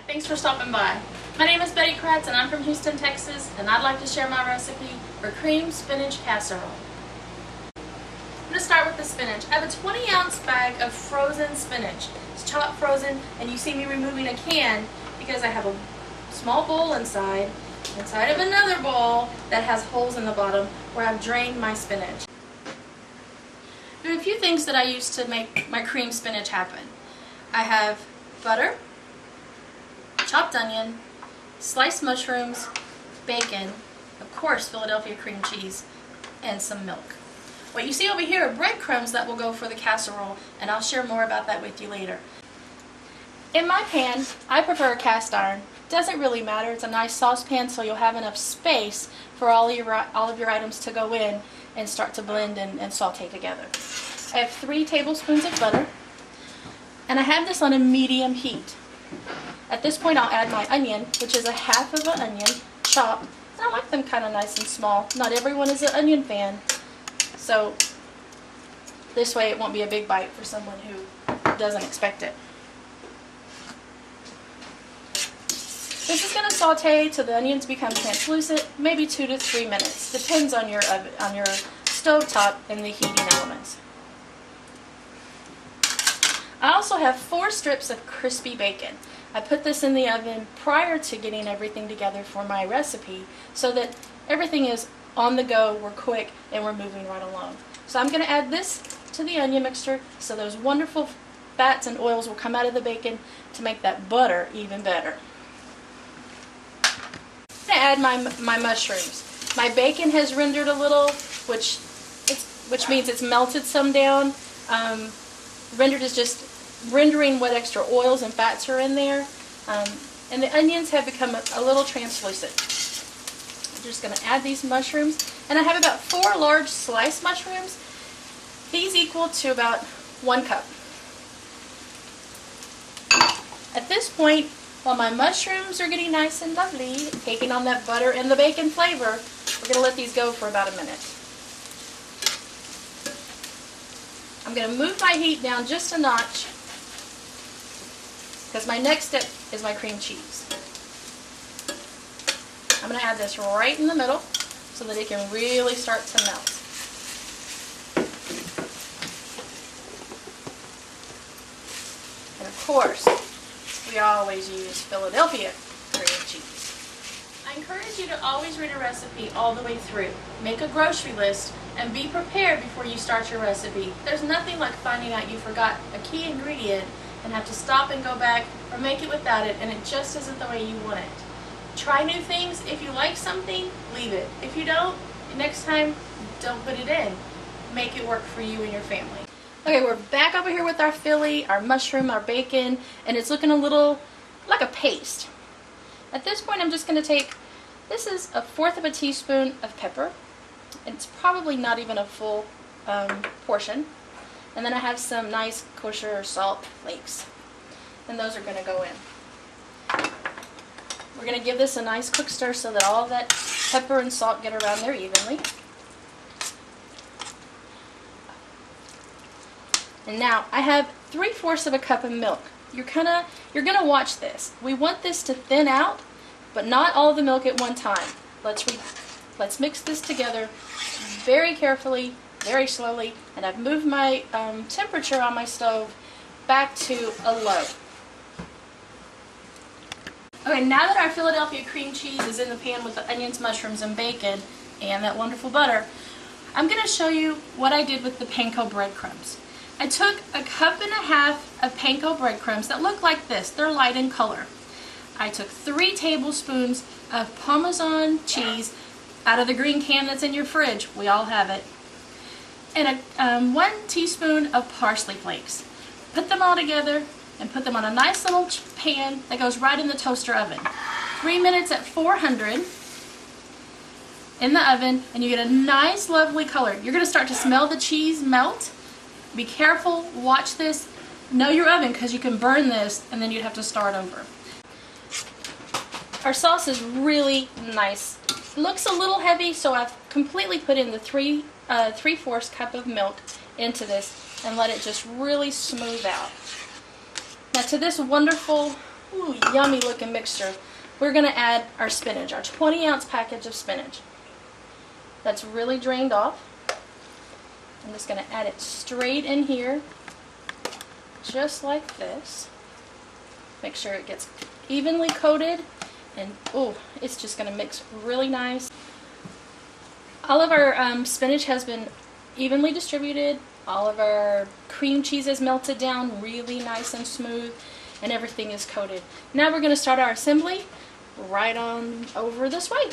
Thanks for stopping by. My name is Betty Kratz and I'm from Houston, Texas, and I'd like to share my recipe for cream spinach casserole. I'm going to start with the spinach. I have a 20-ounce bag of frozen spinach. It's chopped frozen, and you see me removing a can because I have a small bowl inside of another bowl that has holes in the bottom where I've drained my spinach. There are a few things that I use to make my cream spinach happen. I have butter, chopped onion, sliced mushrooms, bacon, of course Philadelphia cream cheese, and some milk. What you see over here are breadcrumbs that will go for the casserole, and I'll share more about that with you later. In my pan, I prefer a cast iron. Doesn't really matter, it's a nice saucepan so you'll have enough space for all of your items to go in and start to blend and saute together. I have 3 tablespoons of butter, and I have this on a medium heat. At this point I'll add my onion, which is a half of an onion, chopped. And I like them kind of nice and small. Not everyone is an onion fan, so this way it won't be a big bite for someone who doesn't expect it. This is going to saute till the onions become translucent, maybe 2 to 3 minutes. Depends on your stove top and the heating elements. I also have 4 strips of crispy bacon. I put this in the oven prior to getting everything together for my recipe so that everything is on the go, we're quick, and we're moving right along. So I'm going to add this to the onion mixture so those wonderful fats and oils will come out of the bacon to make that butter even better. I'm going to add my mushrooms. My bacon has rendered a little, which means it's melted some down. Rendered is just rendering what extra oils and fats are in there. And the onions have become a little translucent. I'm just going to add these mushrooms. And I have about 4 large sliced mushrooms. These equal to about 1 cup. At this point, while my mushrooms are getting nice and lovely, taking on that butter and the bacon flavor, we're going to let these go for about a minute. I'm going to move my heat down just a notch because my next step is my cream cheese. I'm going to add this right in the middle so that it can really start to melt. And of course, we always use Philadelphia cream cheese. I encourage you to always read a recipe all the way through. Make a grocery list and be prepared before you start your recipe. There's nothing like finding out you forgot a key ingredient and have to stop and go back or make it without it and it just isn't the way you want it. Try new things. If you like something, leave it. If you don't, next time, don't put it in. Make it work for you and your family. Okay, we're back over here with our Philly, our mushroom, our bacon, and it's looking a little like a paste. At this point, I'm just going to take, this is 1/4 of a teaspoon of pepper. It's probably not even a full portion. And then I have some nice kosher salt flakes. And those are going to go in. We're going to give this a nice quick stir so that all of that pepper and salt get around there evenly. And now I have 3/4 of a cup of milk. You're gonna watch this. We want this to thin out, but not all of the milk at one time. Let's mix this together very carefully, very slowly, and I've moved my temperature on my stove back to a low. Okay, now that our Philadelphia cream cheese is in the pan with the onions, mushrooms, and bacon, and that wonderful butter, I'm going to show you what I did with the panko breadcrumbs. I took 1.5 cups of panko breadcrumbs that look like this. They're light in color. I took 3 tablespoons of Parmesan cheese out of the green can that's in your fridge. We all have it. And 1 teaspoon of parsley flakes. Put them all together and put them on a nice little pan that goes right in the toaster oven. 3 minutes at 400 in the oven, and you get a nice lovely color. You're going to start to smell the cheese melt. Be careful, watch this, know your oven because you can burn this and then you'd have to start over. Our sauce is really nice. It looks a little heavy, so I've completely put in the 3/4 cup of milk into this and let it just really smooth out. Now to this wonderful ooh, yummy looking mixture, we're going to add our spinach, our 20-ounce package of spinach. That's really drained off. I'm just going to add it straight in here, just like this. Make sure it gets evenly coated, and oh, it's just going to mix really nice. All of our spinach has been evenly distributed. All of our cream cheese is melted down really nice and smooth, and everything is coated. Now we're going to start our assembly right on over this way.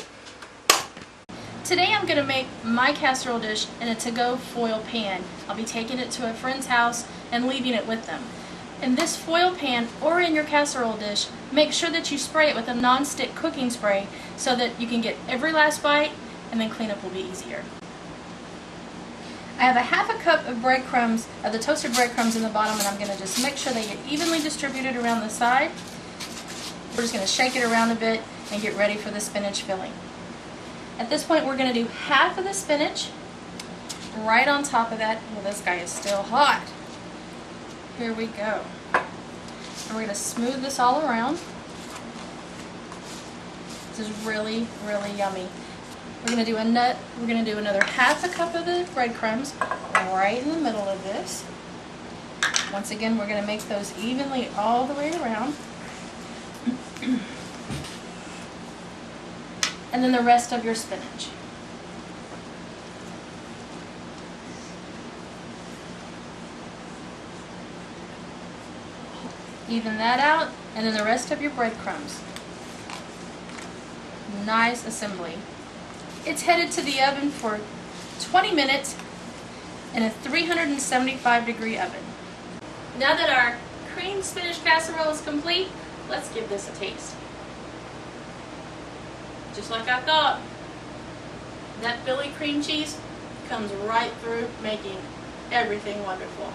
Today I'm going to make my casserole dish in a to-go foil pan. I'll be taking it to a friend's house and leaving it with them. In this foil pan or in your casserole dish, make sure that you spray it with a non-stick cooking spray so that you can get every last bite, and then cleanup will be easier. I have a half a cup of breadcrumbs, of the toasted breadcrumbs in the bottom, and I'm going to just make sure they get evenly distributed around the side. We're just going to shake it around a bit and get ready for the spinach filling. At this point, we're going to do half of the spinach right on top of that. Well, this guy is still hot. Here we go. And we're going to smooth this all around. This is really, really yummy. We're going to do another half a cup of the breadcrumbs right in the middle of this. Once again, we're going to make those evenly all the way around. And then the rest of your spinach. Even that out, and then the rest of your breadcrumbs. Nice assembly. It's headed to the oven for 20 minutes in a 375-degree oven. Now that our cream spinach casserole is complete, let's give this a taste. Just like I thought, that Philly cream cheese comes right through, making everything wonderful.